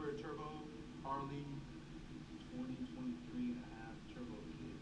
Silber Turbo Harley 2023 and a half turbo kit.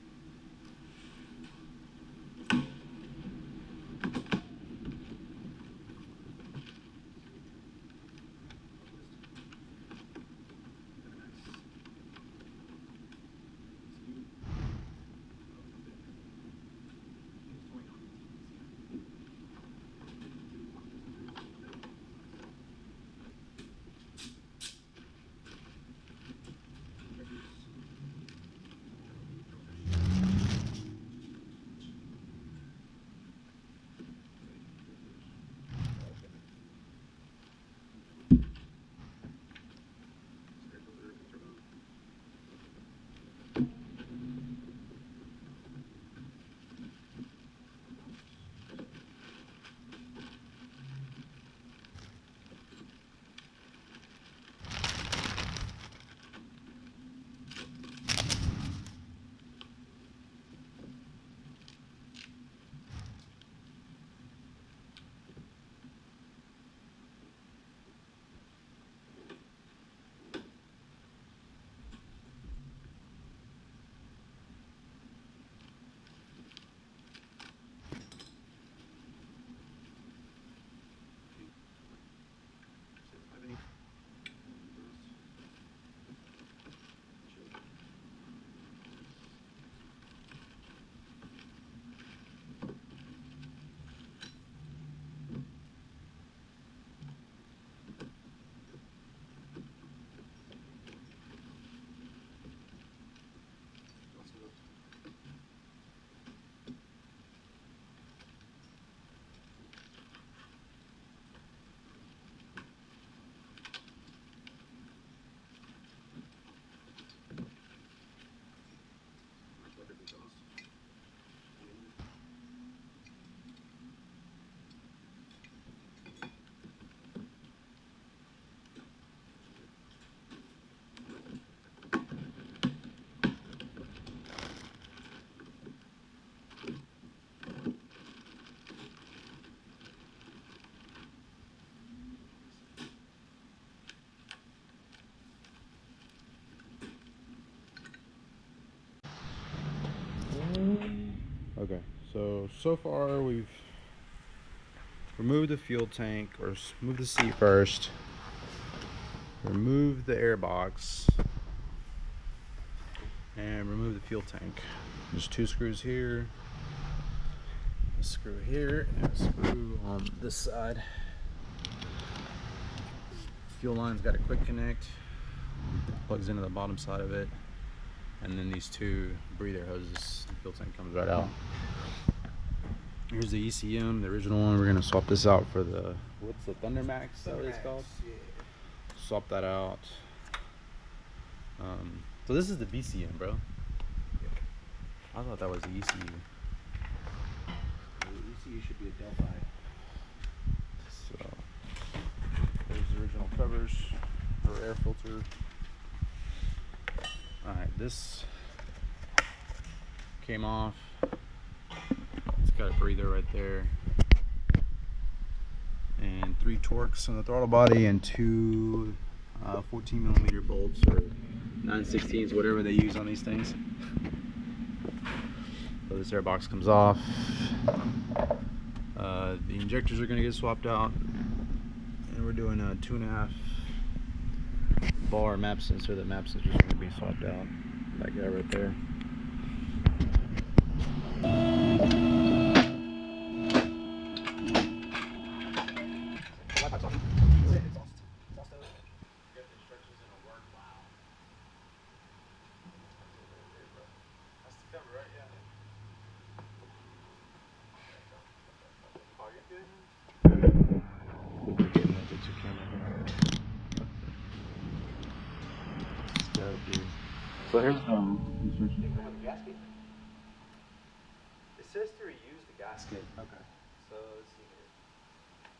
Okay, so far we've removed the fuel tank, or moved the seat first, removed the air box, and removed the fuel tank. There's two screws here, a screw here, and a screw on this side. Fuel line's got a quick connect, plugs into the bottom side of it, and then these two breather hoses. The fuel tank comes right out. Here's the ECM, the original one. We're gonna swap this out for the, what's the Thunder Max? Is that what it's called? Yeah. Swap that out. So this is the BCM, bro. I thought that was the ECU. The ECU should be a Delphi. So there's the original covers for air filter. All right, this came off. It's got a breather right there, and 3 Torx on the throttle body, and 2 14mm bolts, or 9/16s, whatever they use on these things. So this air box comes off. The injectors are going to get swapped out, and we're doing a 2.5 bar map sensor. The map sensor is going to be swapped out. That guy right there. So here's the instructions. It says to reuse the gasket. Okay. So let's see here.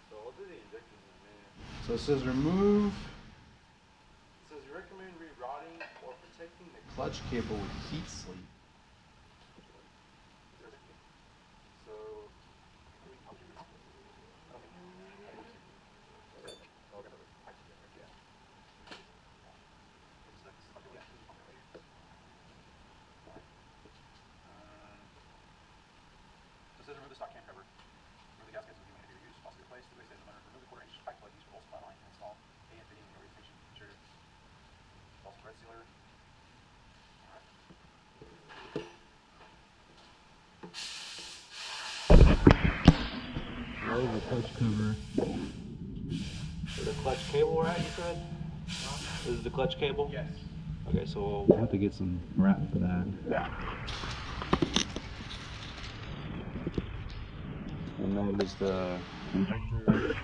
So I'll do the injectors in a minute. So it says remove It says recommend rerouting or protecting the clutch cable with heat sleep. So sealer. There's the clutch cover. So the clutch cable we're at, you said? This is the clutch cable? Yes. Okay, so We'll have to get some wrap for that. yeah. And that is the injector,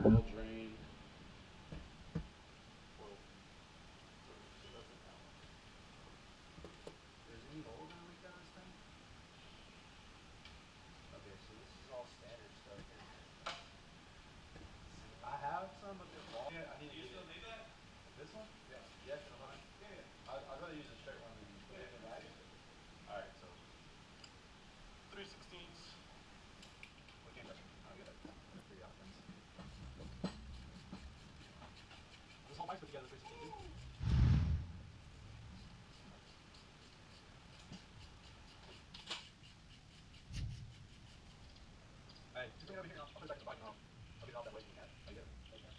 oil drain. There's any oil gonna leak out of this thing? Okay, so this is all standard stuff here. I have some, but they're long. Yeah, I need to get it. Need that? This one? Yeah. Yeah, can I find? Yeah. I'd rather use a straight one than put it in the bag. Alright, so 3/16. What game does it? I'll get it. 3 options. This whole bike's put together 3/16. Hey, just bring it over here and I'll put it back in the bike and I'll get it off that way so you can. I'll get it. Right there.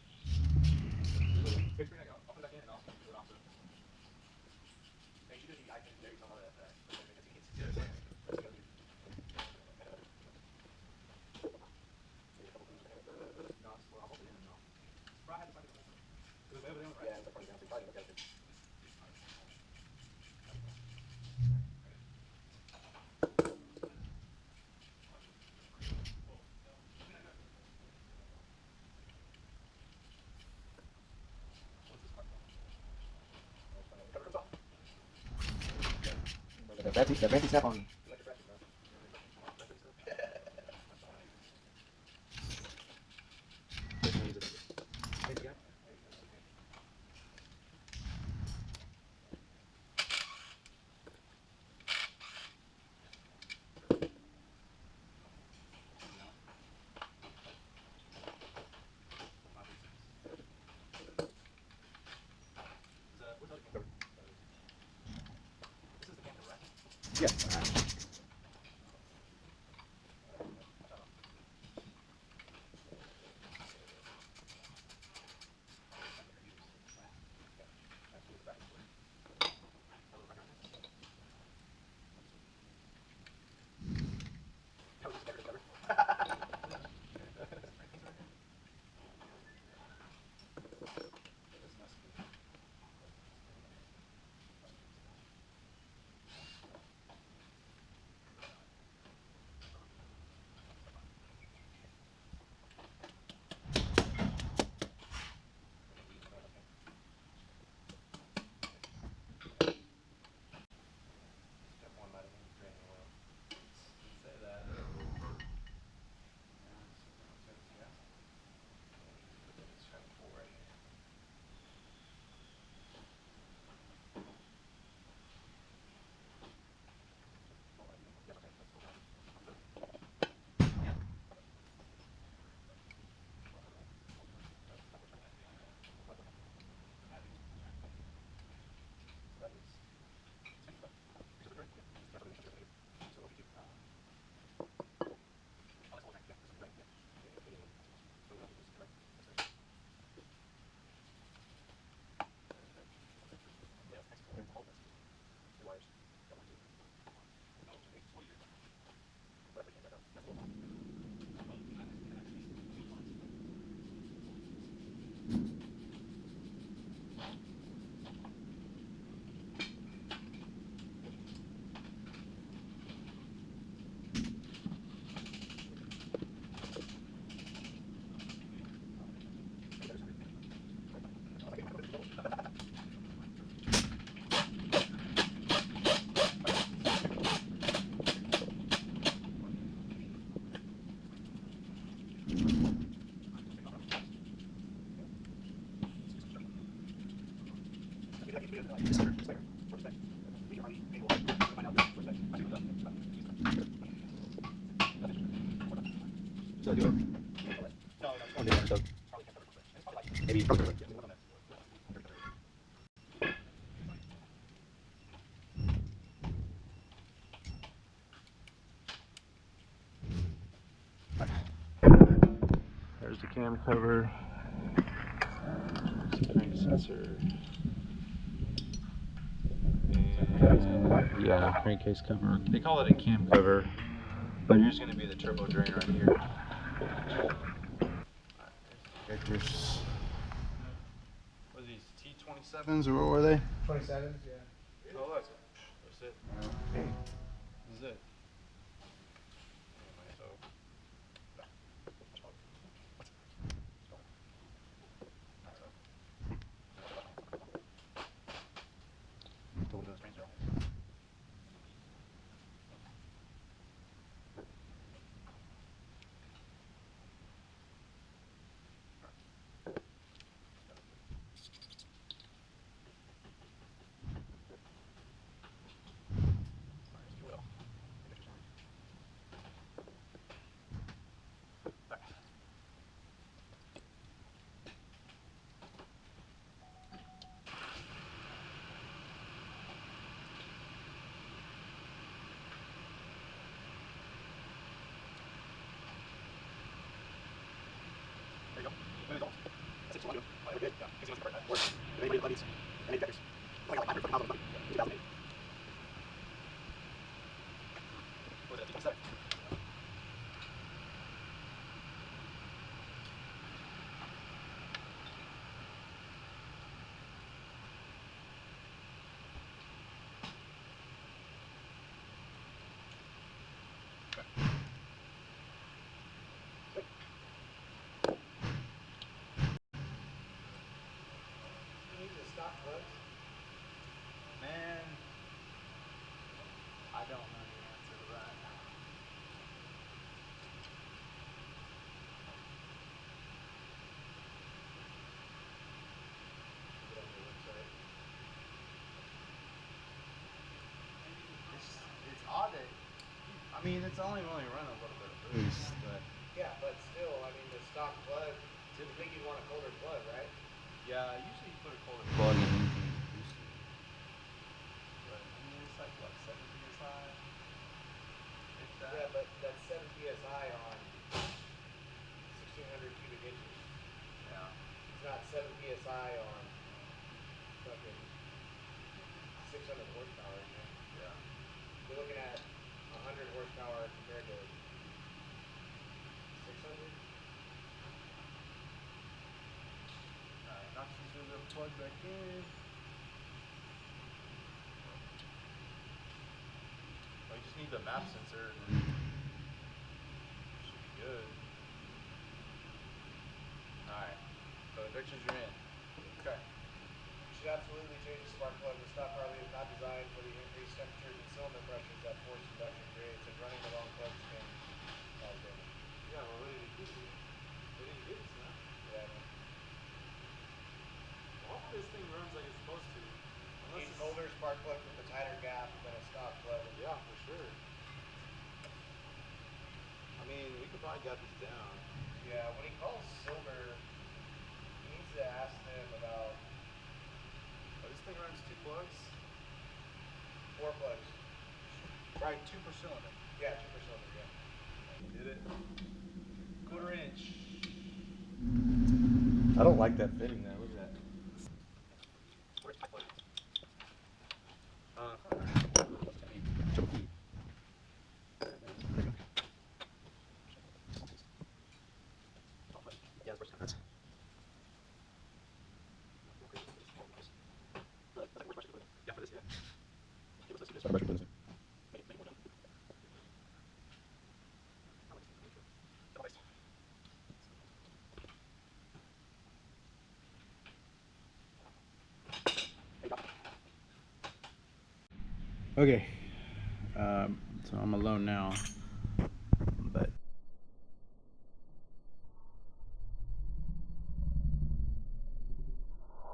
Big screen, I'll put it back in and I'll do it off the. Hey, you should do the iPad there, you don't know that. Because you can't see it. Yeah, it's a funny down, so probably look at it. The fancy snap on. Yeah. So do it. No. Maybe. There's the cam cover, crank sensor. Yeah, crankcase cover. They call it a cam cover, but here's going to be the turbo drain right here. Injectors. What are these, T27s or what were they? 27s, yeah. Oh, look. That's it. This is it. Anyway, so. Man, I don't know the answer to that. It's odd that, I mean, it's only run a little bit of boost, but Yeah, but still, I mean, the stock plug, you think you'd want a colder plug, right? yeah, usually you put a colder plug in and you can boost it. But I mean, it's like what, 7 psi? If that. Yeah, but that's 7 psi on 1,600 cubic inches. Yeah. It's not 7 psi on fucking 600 horsepower, you know? Yeah. You're looking at 100 horsepower compared to 600. Alright, knock this little plug back in. Well, you just need the map sensor and then should be good. Alright, so injections are in. Okay. You should absolutely change the spark plug. The stock Harley is not designed for the increased temperatures and cylinder pressures that force induction creates, and running the wrong plugs can cause damage. Yeah, we're ready to get it. Ready to get it now. Yeah, I know. Hopefully this thing runs like it's supposed to. Need colder spark plug with a tighter gap than a stock plug. Yeah, for sure. I mean, we could probably get this down. Yeah, when he calls Silber, he needs to ask them about Oh, this thing runs 2 plugs? 4 plugs. Right, 2 per cylinder. Yeah, 2 per cylinder, yeah. You did it. 1/4 inch. I don't like that fitting though. Look at that. Okay, so I'm alone now, but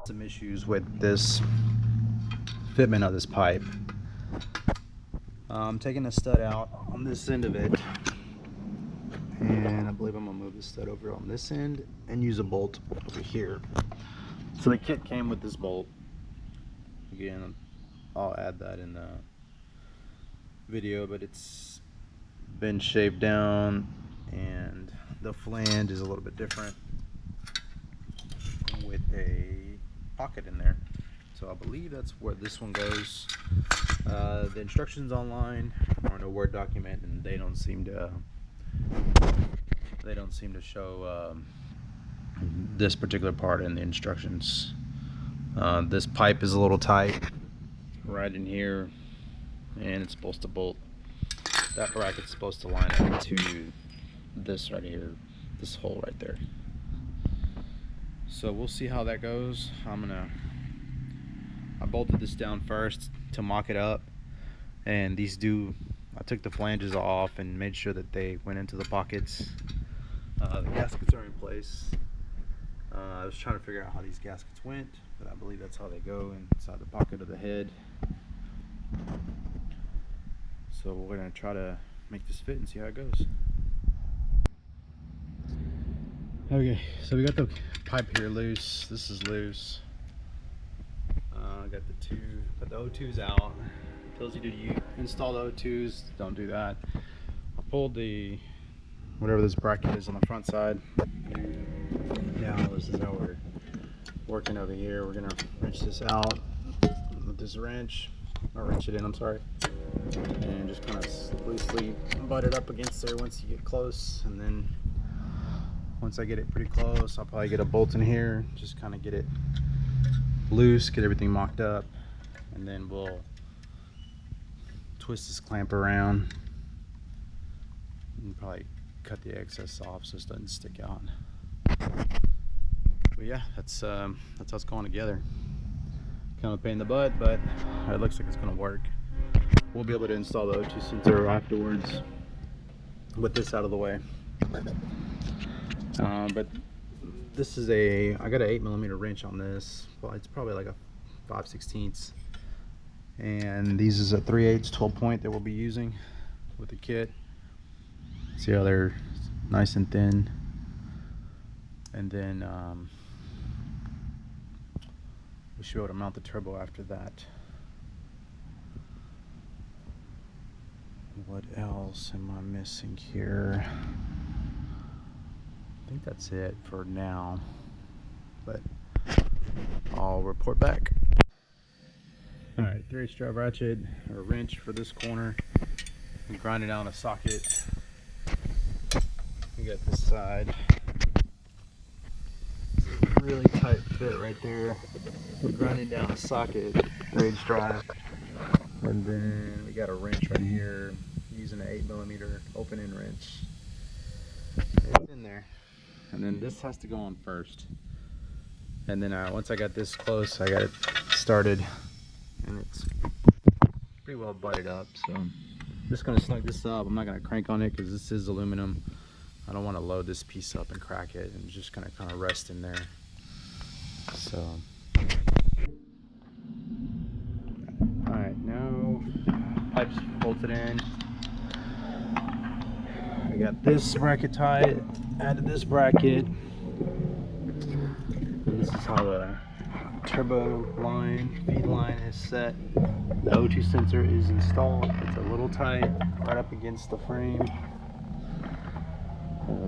some issues with this fitment of this pipe. I'm taking the stud out on this end of it, and I believe I'm gonna move the stud over on this end and use a bolt over here. So the kit came with this bolt. Again, I'll add that in the video, but it's been shaved down and the flange is a little bit different with a pocket in there. So I believe that's where this one goes. The instructions online are in a Word document, and they don't seem to show this particular part in the instructions. This pipe is a little tight right in here, and it's supposed to bolt. That bracket's supposed to line up to this right here, this hole right there. So we'll see how that goes. I bolted this down first to mock it up, and I took the flanges off and made sure that they went into the pockets. The gaskets are in place. I was trying to figure out how these gaskets went, but I believe that's how they go, inside the pocket of the head. So we're going to try to make this fit and see how it goes. Okay, so we got the pipe here loose. This is loose. I got the O2s out. It tells you to install the O2s. Don't do that. I pulled whatever this bracket is on the front side. Now this is how we're working over here. We're gonna wrench this out with this wrench, or wrench it in, I'm sorry, and just kind of loosely butt it up against there once you get close. And then once I get it pretty close, I'll probably get a bolt in here, just kind of get it loose, get everything mocked up, and then we'll twist this clamp around and probably cut the excess off so it doesn't stick out. But yeah, that's how it's going together. Kind of a pain in the butt, but it looks like it's going to work. We'll be able to install the O2 sensor afterwards with this out of the way. But this is I got an 8mm wrench on this. Well, it's probably like a 5/16, and these is a 3/8 12 point that we'll be using with the kit. See how they're nice and thin, and then we should be able to mount the turbo after that. What else am I missing here? I think that's it for now, but I'll report back. Alright, 3/8 drive ratchet or wrench for this corner. We grind it down a socket. We got this side. Really tight fit right there. We're grinding down a socket, 3/8 drive. And then we got a wrench right here, using an 8mm open end wrench. It's in there. And then this has to go on first. And then once I got this close, I got it started, and it's pretty well butted up. So I'm just gonna snug this up. I'm not gonna crank on it because this is aluminum. I don't want to load this piece up and crack it, and just gonna kind of rest in there. So, all right, now pipes bolted in. I got this bracket tied. Added this bracket. And this is how the turbo line, feed line is set. The O2 sensor is installed. It's a little tight, right up against the frame,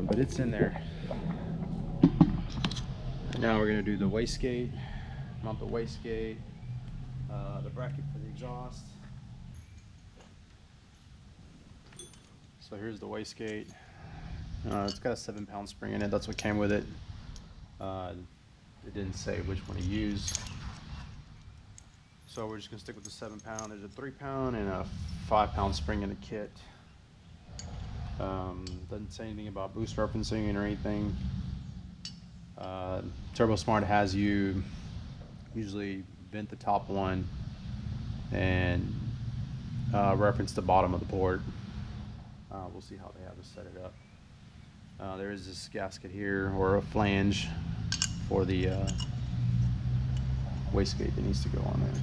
but it's in there. Now we're gonna do the wastegate, mount the wastegate, the bracket for the exhaust. So here's the wastegate. It's got a 7-pound spring in it. That's what came with it. It didn't say which one to use, so we're just gonna stick with the 7-pound. There's a 3-pound and a 5-pound spring in the kit. Doesn't say anything about boost referencing or anything. TurboSmart has you usually vent the top one and reference the bottom of the port. We'll see how they have us set it up. There is this gasket here, or a flange for the wastegate that needs to go on there.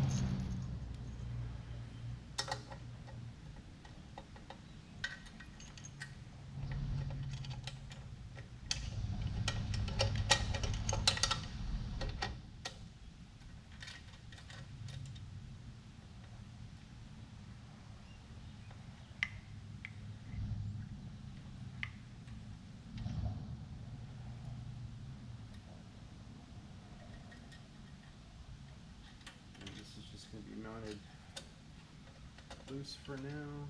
side loose for now.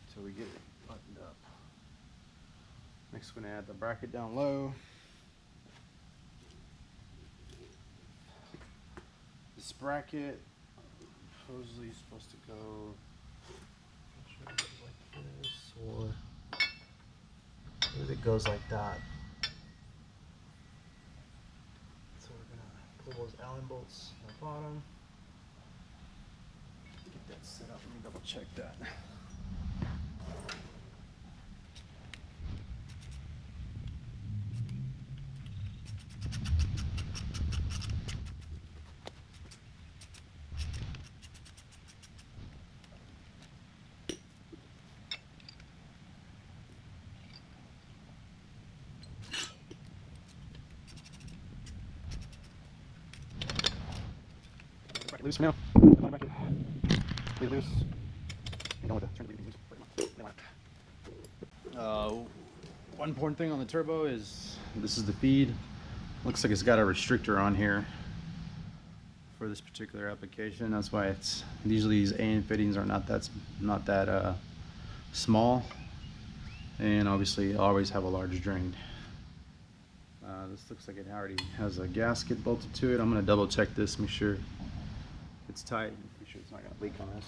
Until we get it buttoned up. Next we're gonna add the bracket down low. This bracket supposedly is supposed to go, I'm sure it goes like this, or maybe it goes like that. So we're gonna pull those Allen bolts on the bottom. Get that set up. Let me double check that. Loose for now. Leave loose. You don't want to turn the loose. One important thing on the turbo is this is the feed. Looks like it's got a restrictor on here for this particular application. That's why it's usually these AN fittings are not that small, and obviously always have a large drain. This looks like it already has a gasket bolted to it. I'm going to double check this, make sure it's tight. Make sure it's not going to leak on us.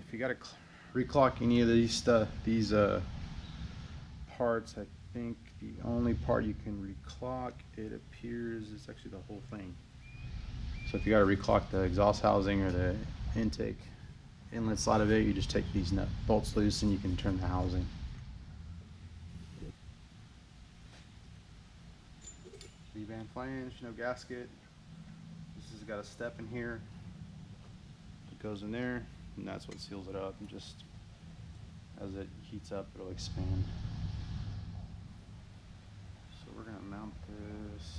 If you got to reclock any of these parts, I think the only part you can reclock, it appears, is actually the whole thing. So if you got to reclock the exhaust housing or the intake inlet side of it, you just take these nut bolts loose and you can turn the housing. V-band flange, no gasket. This has got a step in here. It goes in there, and that's what seals it up. And just as it heats up, it'll expand. So we're gonna mount this.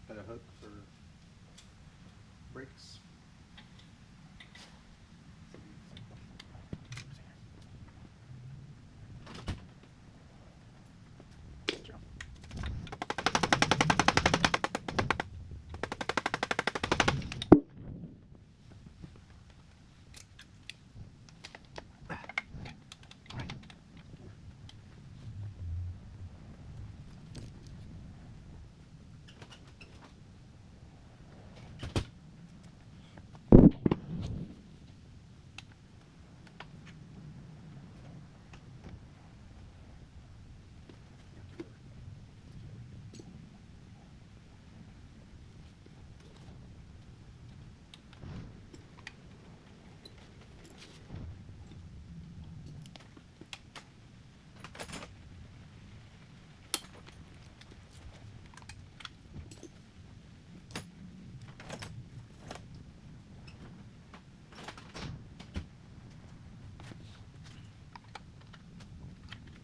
Got a hook for brakes.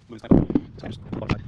Move this back. So I just pull it back.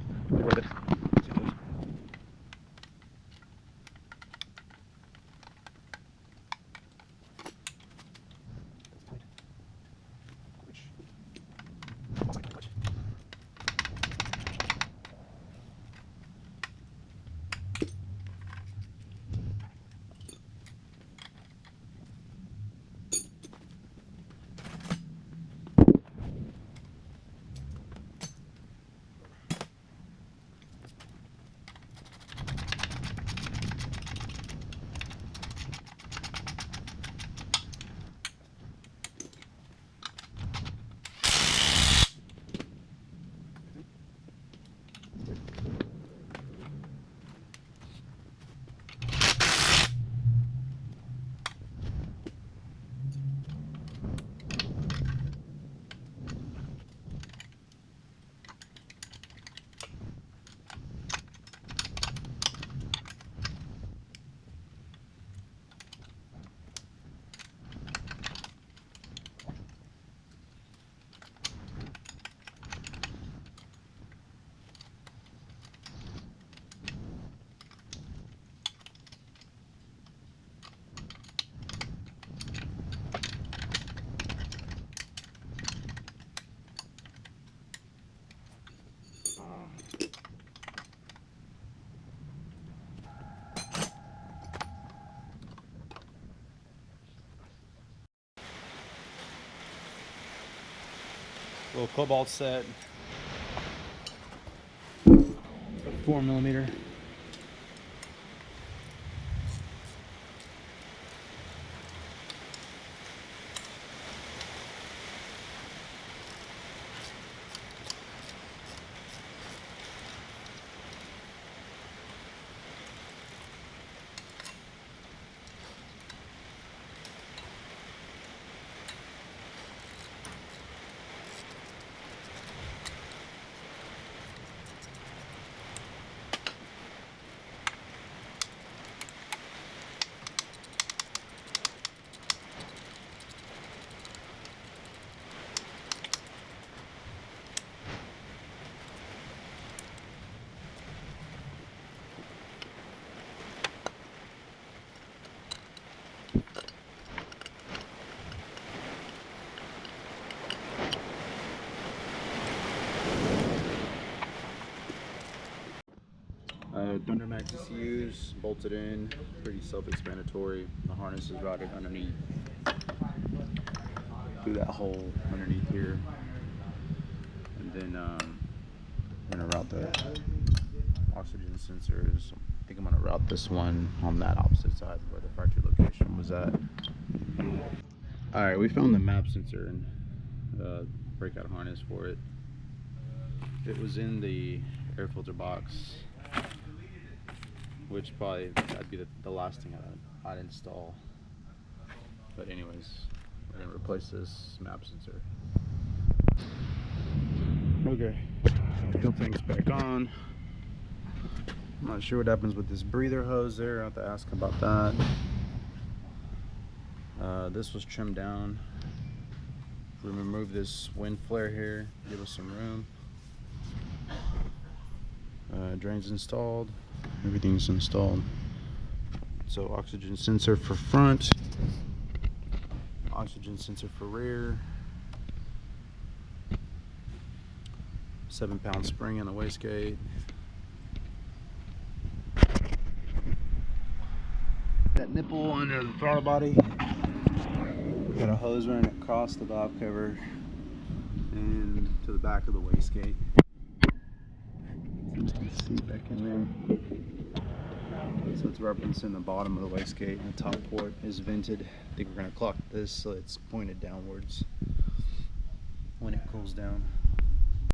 Little cobalt set, 4mm. Thundermax ECUs bolted in, pretty self-explanatory. The harness is routed underneath, through that hole underneath here, and then I'm gonna route the oxygen sensors. I think I'm gonna route this one on that opposite side where the factory location was at. All right, we found the map sensor and breakout harness for it. It was in the air filter box, which probably that'd be the last thing I'd install. But anyways, we're gonna replace this map sensor. Okay, fuel tank's back on. I'm not sure what happens with this breather hose there. I have to ask about that. This was trimmed down. We removed this wind flare here, give us some room. Drains installed. Everything's installed. So oxygen sensor for front, oxygen sensor for rear, 7-pound spring on the wastegate. That nipple under the throttle body. Got a hose running across the valve cover and to the back of the wastegate. You can see back in there. So it's referencing the bottom of the wastegate, and the top port is vented. I think we're going to clock this so it's pointed downwards when it cools down.